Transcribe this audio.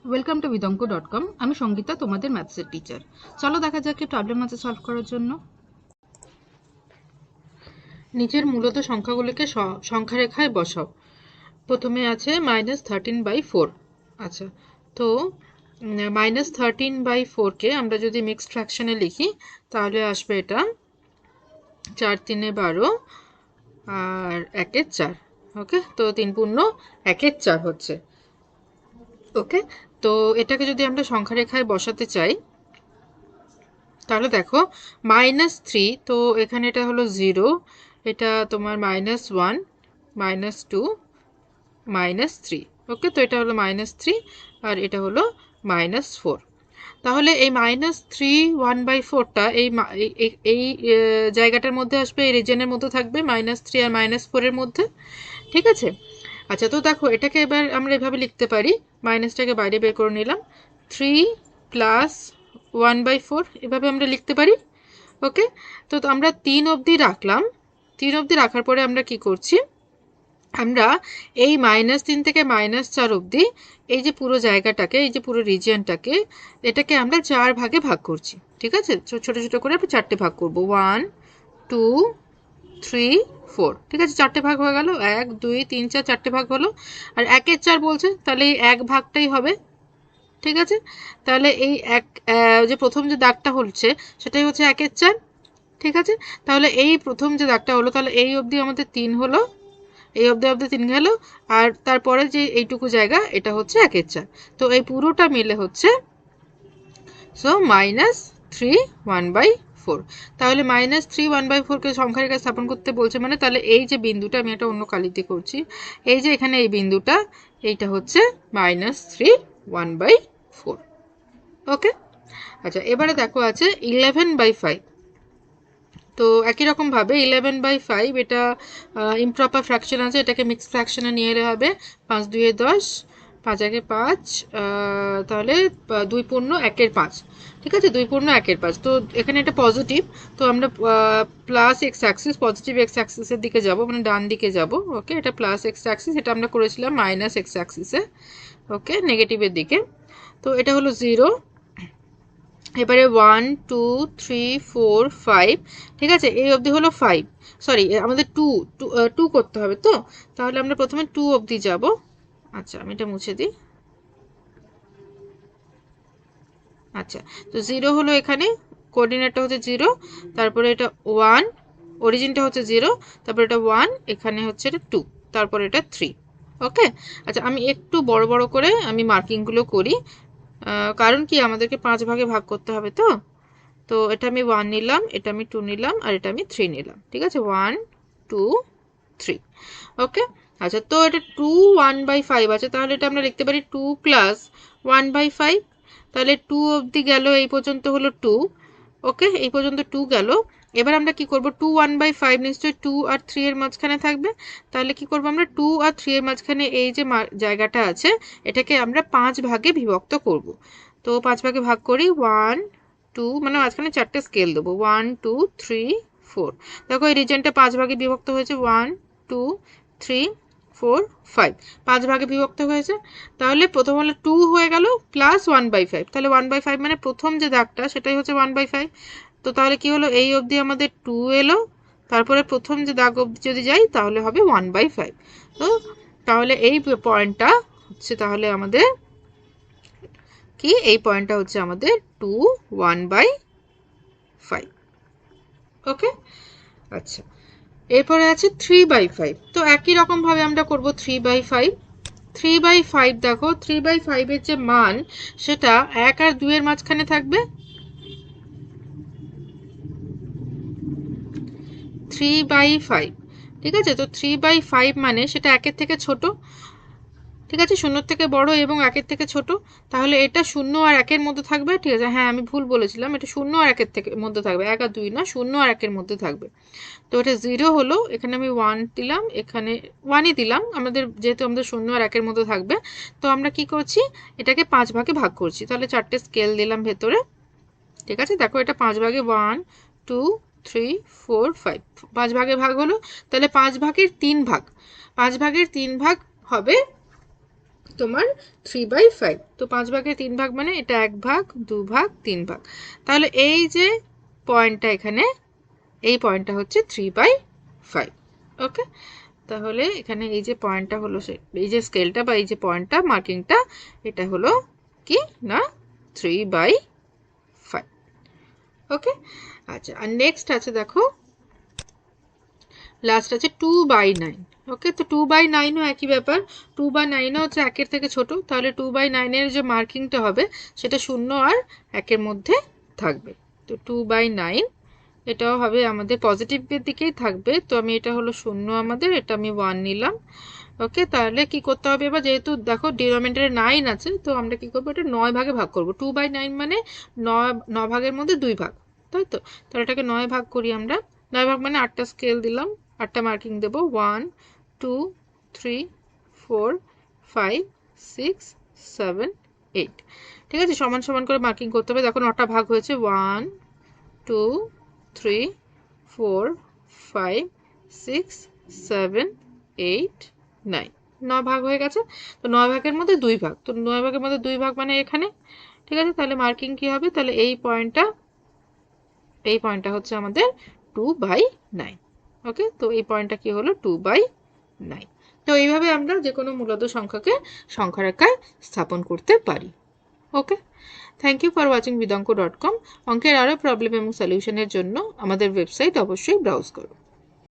Welcome to vidanko.com। আমি সঙ্গীতা, তোমাদের ম্যাথসের teacher. চলো দেখা যাক কি প্রবলেম আছে সলভ করার জন্য। নিচের মূলত সংখ্যাগুলিকে সংখ্যা রেখায় বসাও। প্রথমে আছে -13/4। আচ্ছা, তো -13/4কে আমরা যদি মিক্সড ফ্র্যাকশনে লিখি তাহলে আসবে এটা 4 3 12 আর 1 4। ওকে, তো 3 পূর্ণ 1 4 হচ্ছে। ওকে, তো এটাকে যদি আমরা সংখ্যা রেখায় বসাতে চাই তাহলে দেখো -3, তো এখানে এটা হলো 0, এটা তোমার -1 -2 -3। ওকে, তো এটা হলো -3 আর এটা হলো -4। তাহলে এই -3 1/4টা এই জায়গাটার মধ্যে আসবে, এই রিজনের মধ্যে থাকবে, -3 আর -4 এর মধ্যে। ঠিক আছে, আচ্ছা, তো দেখো এটাকে এবার আমরা এভাবে লিখতে পারি, মাইনাসটাকে বাইরে বের করে নিলাম, 3 + 1/4 এভাবে আমরা লিখতে পারি। ওকে, তো আমরা 3 অবধি রাখলাম। 3 অবধি রাখার পরে আমরা কি করছি, আমরা এই -3 থেকে -4 অবধি এই যে পুরো জায়গাটাকে, এই যে পুরো রিজিয়নটাকে, এটাকে আমরা 4 ভাগে ভাগ করছি। ঠিক আছে, ছোট ছোট করে আমরা 4টে ভাগ করব, 1 2 3 4। ঠিক আছে, 4টে ভাগ হয়ে গেল, 1 2 3 4, 4টে ভাগ হলো। আর 1 4 বলছে, তাহলে এই 1 ভাগটাই হবে। ঠিক আছে, তাহলে এই যে প্রথম যে দাগটা হচ্ছে সেটাই হচ্ছে 1 4। ঠিক আছে, তাহলে এই প্রথম যে দাগটা হলো, তাহলে এই অবধি আমাদের 3 হলো, এই অবধি 3 গেল, আর তারপরে যে এইটুকু জায়গা এটা হচ্ছে 1 4। তো এই পুরোটা মিলে হচ্ছে সো -3 1/4। তাহলে -3 1/4কে সংখ্যা রেখায় স্থাপন করতে বলছে, মানে তাহলে এই যে বিন্দুটা, আমি এটা অন্য কালিতে করছি, এই যে এখানে এই বিন্দুটা, এইটা হচ্ছে -3 1/4। ওকে, আচ্ছা, এবারে দেখো আছে 11/5। তো একই রকম ভাবে 11/5, এটা ইমপ্রপার ফ্র্যাকশন আছে, এটাকে মিক্সড ফ্র্যাকশনে নিয়ে এলে হবে 5 2 10, 5 1 5, তাহলে 2 পূর্ণ 1 5। ঠিক আছে, 2 পূর্ণ 1 5। তো এখানে এটা পজিটিভ, তো আমরা plus x axis, positive x অ্যাক্সিসের দিকে যাব, মানে ডান দিকে যাব। ওকে, এটা প্লাস এক্স অ্যাক্সিস, এটা আমরা করেছিলাম মাইনাস এক্স অ্যাক্সিসে। ওকে, নেগেটিভের দিকে। তো এটা হলো 0। এবারে 1 2 3 4 5। ঠিক আছে, এই অবধি হলো 5, সরি আমাদের 2 2 করতে হবে, তো তাহলে আমরা প্রথমে 2 অবধি যাব। আচ্ছা, আমি এটা মুছে দিই। আচ্ছা, তো 0 হলো, এখানে কোঅর্ডিনেটটা হচ্ছে 0, তারপরে এটা 1, অরিজিনটা হচ্ছে 0, তারপরে এটা 1, এখানে হচ্ছে এটা 2, তারপরে এটা 3। ওকে, আচ্ছা, আমি একটু বড় বড় করে আমি মার্কিংগুলো করি, কারণ কি আমাদেরকে 5 ভাগে ভাগ করতে হবে। তো তো এটা আমি 1 নিলাম, এটা আমি 2 নিলাম, আর এটা আমি 3 নিলাম। ঠিক আছে, 1 2 3। ওকে, আচ্ছা, তো এটা 2 1/5 আছে, তাহলে এটা আমরা লিখতে পারি 2 + 1/5। তাহলে 2 অবধি গেল, এই পর্যন্ত হলো 2। ওকে, এই পর্যন্ত 2 গেল। এবার আমরা কি করব, 2 1/5 নিশ্চয়ই 2 আর 3 এর মাঝখানে থাকবে, তাহলে কি করব, আমরা 2 আর 3 এর মাঝখানে এই যে জায়গাটা আছে, এটাকে আমরা 5 ভাগে বিভক্ত করব। তো 5 ভাগে ভাগ করি, 1 2, মানে মাঝখানে 4টে স্কেল দেবো, 1 2 3 4। দেখো এই রিজনটা 5 ভাগে বিভক্ত হয়েছে, 1 2 3 4 5, 5 ভাগে বিভক্ত হয়েছে। তাহলে প্রথম হলো 2 হয়ে গেল প্লাস 1/5, তাহলে 1/5 মানে প্রথম যে দাগটা সেটাই হচ্ছে 1/5। তো তাহলে কি হলো, এই অবধি আমাদের 2 এলো, তারপরে প্রথম যে দাগ অবধি যদি যাই তাহলে হবে 1/5। তো তাহলে এই পয়েন্টটা হচ্ছে, তাহলে আমাদের কি, এই পয়েন্টটা হচ্ছে আমাদের 2 1/5। ওকে, আচ্ছা, এরপরে আছে 3/5। তো একই রকম ভাবে আমরা করব 3/5। 3/5 দেখো, 3/5 এর যে মান সেটা 1 আর 2 এর মাঝখানে থাকবে। 3/5, ঠিক আছে, তো 3/5 মানে সেটা 1 এর থেকে ছোট। ঠিক আছে, 0 থেকে বড় এবং 1 এর থেকে ছোট। তাহলে এটা 0 আর 1 এর মধ্যে থাকবে। ঠিক আছে, হ্যাঁ আমি ভুল বলেছিলাম, এটা 0 আর 1 এর থেকে মধ্যে থাকবে, 1 আর 2 না, 0 আর 1 এর মধ্যে থাকবে। তো এটা 0 হলো, এখানে আমি 1 দিলাম, এখানে 1ই দিলাম, আমাদের যেহেতু আমাদের 0 আর 1 এর মধ্যে থাকবে। তো আমরা কি করছি, এটাকে 5 ভাগে ভাগ করছি, তাহলে 4টে স্কেল দিলাম ভেতরে। ঠিক আছে, দেখো এটা 5 ভাগে 1 2 3 4 5, 5 ভাগে ভাগ হলো। তাহলে 5 ভাগের 3 ভাগ, 5 ভাগের 3 ভাগ হবে তোমার 3/5। তো 5 ভাগের 3 ভাগ মানে এটা 1 ভাগ 2 ভাগ 3 ভাগ। তাহলে এই যে পয়েন্টটা এখানে, এই পয়েন্টটা হচ্ছে 3/5। ওকে, তাহলে এখানে এই যে পয়েন্টটা হলো, এই যে স্কেলটা বা এই যে পয়েন্টটা মার্কিংটা, এটা হলো কি না 3/5। ওকে, আচ্ছা, আর নেক্সট আছে দেখো, লাস্ট আছে 2/9। ওকে, তো 2/9ও একই ব্যাপার। 2/9ও হচ্ছে 1-এর থেকে ছোট, তাহলে 2/9-এর যে মার্কিংটা হবে সেটা 0 আর 1-এর মধ্যে থাকবে। তো 2/9 এটাও হবে আমাদের পজিটিভের দিকেই থাকবে। তো আমি এটা হলো 0 আমাদের, এটা আমি 1 নিলাম। ওকে, তাহলে কি করতে হবে এবার, যেহেতু দেখো ডিনোমিনেটরে 9 আছে, তো আমরা কি করবো, এটা 9 ভাগে ভাগ করব। 2/9 মানে 9 ভাগের মধ্যে 2 ভাগ, তাই তো। তাহলে এটাকে 9 ভাগ করি আমরা। 9 ভাগ মানে 8টা স্কেল দিলাম, 8টা মার্কিং দেবো, 1 2 3 4 5 6 7 8। ঠিক আছে, সমান সমান করে মার্কিং করতে হবে। দেখো 9টা ভাগ হয়েছে, 1 2 3 4 5 6 7 8 9। 9 ভাগ হয়ে গেছে। তো 9 ভাগের মধ্যে 2 ভাগ, তো 9 ভাগের মধ্যে 2 ভাগ মানে এখানে। ঠিক আছে, তাহলে মার্কিং কি হবে, তাহলে এই পয়েন্টটা হচ্ছে আমাদের 2/9। ওকে, তো এই পয়েন্টটা কি হলো 2/9। তো এইভাবে আমরা যে কোনো মূলদ সংখ্যাকে সংখ্যা রেখায় স্থাপন করতে পারি। Okay, thank you for watching vedanko.com। অঙ্কের আরও প্রবলেম এবং সলিউশনের জন্য আমাদের ওয়েবসাইট অবশ্যই ব্রাউজ করুন।